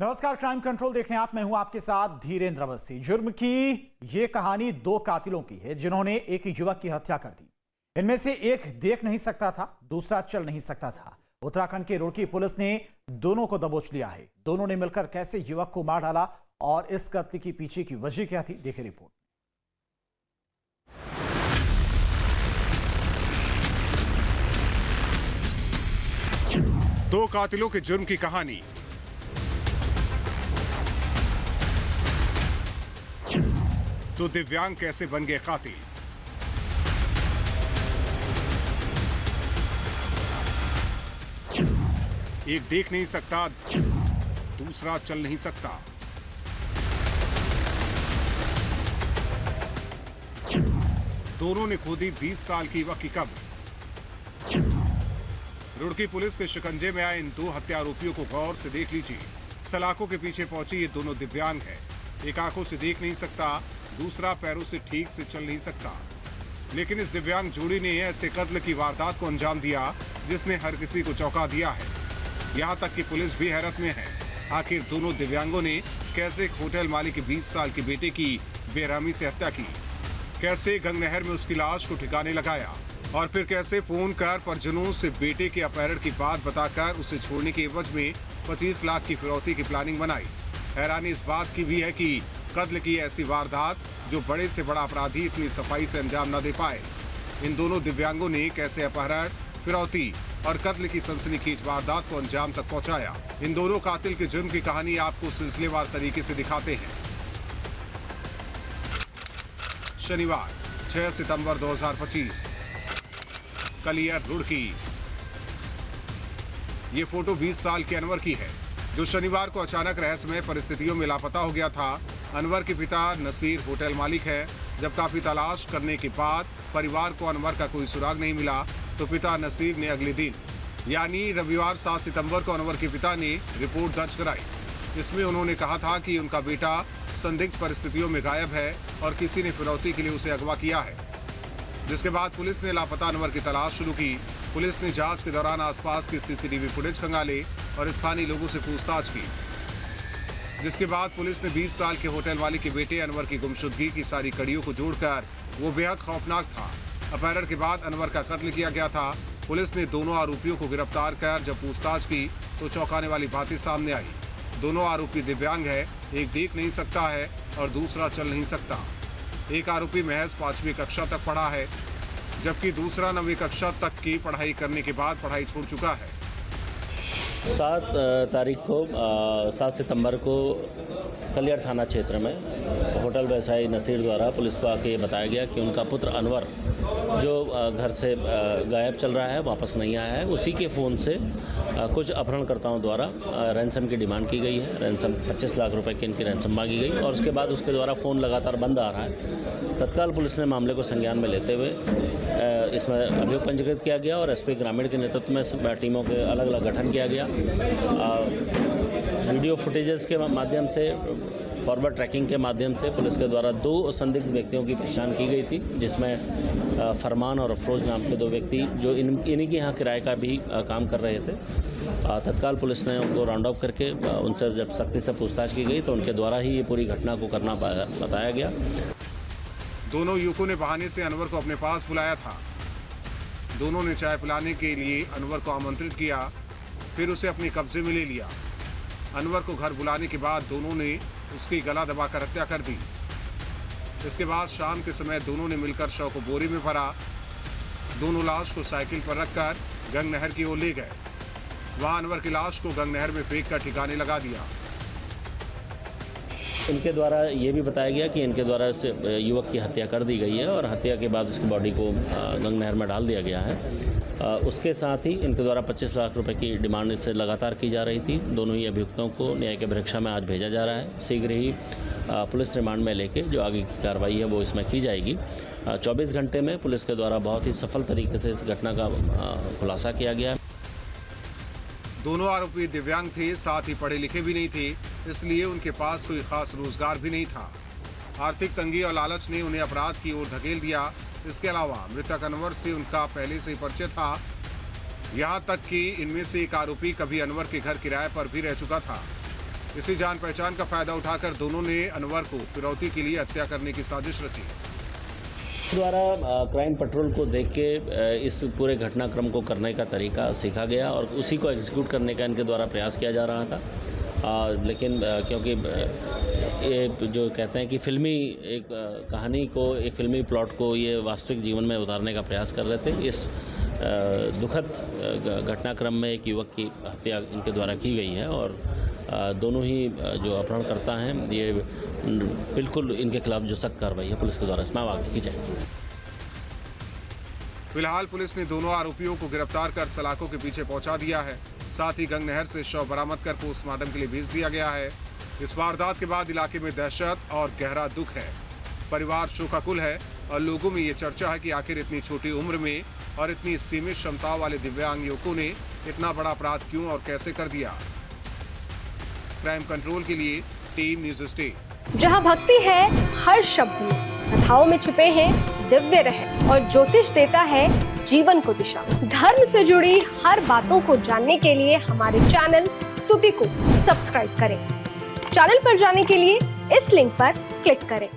नमस्कार, crime control देखने आप, मैं हूं आपके साथ धीरेन्द्र अवस्थी। जुर्म की यह कहानी दो कातिलों की है जिन्होंने एक युवक की हत्या कर दी। इनमें से एक देख नहीं सकता था, दूसरा चल नहीं सकता था। उत्तराखंड के रुड़की पुलिस ने दोनों को दबोच लिया है। दोनों ने मिलकर कैसे युवक को मार डाला और इस कत्ल की पीछे की वजह क्या थी, देखिए रिपोर्ट। दो कातिलों के जुर्म की कहानी। तो दिव्यांग कैसे बन गए कातिल? एक देख नहीं सकता, दूसरा चल नहीं सकता। दोनों ने खोदी 20 साल की युवक की कब्र। रुड़की पुलिस के शिकंजे में आए इन दो हत्या आरोपियों को गौर से देख लीजिए। सलाखों के पीछे पहुंचे ये दोनों दिव्यांग हैं। एक आंखों से देख नहीं सकता, दूसरा पैरों से ठीक से चल नहीं सकता। लेकिन इस दिव्यांग जोड़ी ने ऐसे कत्ल की वारदात को अंजाम दिया जिसने हर किसी को चौंका दिया है। यहाँ तक कि पुलिस भी हैरत में है। आखिर दोनों दिव्यांगों ने कैसे एक होटल मालिक के 20 साल के बेटे की बेरहमी से हत्या की, कैसे गंगनहर में उसकी लाश को ठिकाने लगाया और फिर कैसे फोन कर परिजनों से बेटे के अपहरण की बात बताकर उसे छोड़ने के एवज में 25 लाख की फिरौती की प्लानिंग बनाई। हैरानी इस बात की भी है कि कत्ल की ऐसी वारदात जो बड़े से बड़ा अपराधी इतनी सफाई से अंजाम न दे पाए। इन दोनों दिव्यांगों ने कैसे अपहरण, फिरौती और कत्ल की सनसनीखेज वारदात को अंजाम तक पहुंचाया। इन दोनों कातिल के जुर्म की कहानी आपको सिलसिलेवार तरीके से दिखाते हैं। शनिवार 6 सितंबर 2025, कलियर रुड़की। ये फोटो 20 साल के अनवर की है जो शनिवार को अचानक रहस्यमय परिस्थितियों में लापता हो गया था। अनवर के पिता नसीर होटल मालिक है। जब काफी तलाश करने के बाद परिवार को अनवर का कोई सुराग नहीं मिला तो पिता नसीर ने अगले दिन यानी रविवार 7 सितंबर को अनवर के पिता ने रिपोर्ट दर्ज कराई। इसमें उन्होंने कहा था कि उनका बेटा संदिग्ध परिस्थितियों में गायब है और किसी ने फिरौती के लिए उसे अगवा किया है। जिसके बाद पुलिस ने लापता अनवर की तलाश शुरू की। पुलिस ने जांच के दौरान आसपास की सीसीटीवी फुटेज खंगाले और स्थानीय लोगों से पूछताछ की। जिसके बाद पुलिस ने 20 साल के होटल मालिक के बेटे अनवर की गुमशुदगी की सारी कड़ियों को जोड़कर, वो बेहद खौफनाक था। अपहरण के बाद अनवर का कत्ल किया गया था। पुलिस ने दोनों आरोपियों को गिरफ्तार कर जब पूछताछ की तो चौंकाने वाली बातें सामने आई। दोनों आरोपी दिव्यांग है, एक देख नहीं सकता है और दूसरा चल नहीं सकता। एक आरोपी महज 5वीं कक्षा तक पढ़ा है जबकि दूसरा 9वीं कक्षा तक की पढ़ाई करने के बाद पढ़ाई छोड़ चुका है। 7 सितंबर को कलियर थाना क्षेत्र में होटल व्यवसायी नसीर द्वारा पुलिस को आके ये बताया गया कि उनका पुत्र अनवर जो घर से गायब चल रहा है, वापस नहीं आया है। उसी के फ़ोन से कुछ अपहरणकर्ताओं द्वारा रैंसम की डिमांड की गई है। रैंसम 25 लाख रुपए की इनकी रैंसम मांगी गई और उसके बाद उसके द्वारा फ़ोन लगातार बंद आ रहा है। तत्काल पुलिस ने मामले को संज्ञान में लेते हुए इसमें अभियोग पंजीकृत किया गया और एसपी ग्रामीण के नेतृत्व में टीमों के अलग अलग गठन किया गया। वीडियो फुटेजेस के माध्यम से, फॉरवर्ड ट्रैकिंग के माध्यम से पुलिस के द्वारा 2 संदिग्ध व्यक्तियों की पहचान की गई थी, जिसमें फरमान और अफरोज नाम के 2 व्यक्ति जो इन्हीं के यहाँ किराए का भी काम कर रहे थे। तत्काल पुलिस ने उनको राउंड अप करके उनसे जब सख्ती से पूछताछ की गई तो उनके द्वारा ही ये पूरी घटना को करना बताया गया। दोनों युवकों ने बहाने से अनवर को अपने पास बुलाया था। दोनों ने चाय पिलाने के लिए अनवर को आमंत्रित किया, फिर उसे अपने कब्जे में ले लिया। अनवर को घर बुलाने के बाद दोनों ने उसकी गला दबाकर हत्या कर दी। इसके बाद शाम के समय दोनों ने मिलकर शव को बोरी में भरा। दोनों लाश को साइकिल पर रखकर गंगनहर की ओर ले गए। वहां अनवर की लाश को गंगनहर में फेंक कर ठिकाने लगा दिया। इनके द्वारा ये भी बताया गया कि इनके द्वारा इस युवक की हत्या कर दी गई है और हत्या के बाद उसकी बॉडी को गंगनहर में डाल दिया गया है। उसके साथ ही इनके द्वारा 25 लाख रुपए की डिमांड इससे लगातार की जा रही थी। दोनों ही अभियुक्तों को न्यायिक अभिरक्षा में आज भेजा जा रहा है। शीघ्र ही पुलिस रिमांड में लेके जो आगे की कार्रवाई है वो इसमें की जाएगी। 24 घंटे में पुलिस के द्वारा बहुत ही सफल तरीके से इस घटना का खुलासा किया गया। दोनों आरोपी दिव्यांग थे, साथ ही पढ़े लिखे भी नहीं थे, इसलिए उनके पास कोई खास रोजगार भी नहीं था। आर्थिक तंगी और लालच ने उन्हें अपराध की ओर धकेल दिया। इसके अलावा मृतक अनवर से उनका पहले से ही परिचय था। यहाँ तक कि इनमें से एक आरोपी कभी अनवर के घर किराए पर भी रह चुका था। इसी जान पहचान का फायदा उठाकर दोनों ने अनवर को फिरौती के लिए हत्या करने की साजिश रची। द्वारा क्राइम पेट्रोल को देख के इस पूरे घटनाक्रम को करने का तरीका सीखा गया और उसी को एग्जीक्यूट करने का इनके द्वारा प्रयास किया जा रहा था। लेकिन क्योंकि ये जो कहते हैं कि फिल्मी एक कहानी को, एक फिल्मी प्लॉट को ये वास्तविक जीवन में उतारने का प्रयास कर रहे थे। इस दुखद घटनाक्रम में एक युवक की हत्या इनके द्वारा की गई है और दोनों ही जो अपहरणकर्ता हैं ये बिल्कुल इनके खिलाफ जो सख्त कार्रवाई है पुलिस के द्वारा इसमें आगे की जाएगी। फिलहाल पुलिस ने दोनों आरोपियों को गिरफ्तार कर सलाखों के पीछे पहुंचा दिया है। साथ ही गंग नहर से शव बरामद कर पोस्टमार्टम के लिए भेज दिया गया है। इस वारदात के बाद इलाके में दहशत और गहरा दुख है। परिवार शोकाकुल है और लोगों में ये चर्चा है कि आखिर इतनी छोटी उम्र में और इतनी सीमित क्षमताओं वाले दिव्यांग युवकों ने इतना बड़ा अपराध क्यों और कैसे कर दिया। क्राइम कंट्रोल के लिए टीम न्यूज़ स्टेट। जहां भक्ति है हर शब्द में, कथाओं में छुपे हैं दिव्य रहस्य और ज्योतिष देता है जीवन को दिशा। धर्म से जुड़ी हर बातों को जानने के लिए हमारे चैनल स्तुति को सब्सक्राइब करें। चैनल पर जाने के लिए इस लिंक पर क्लिक करें।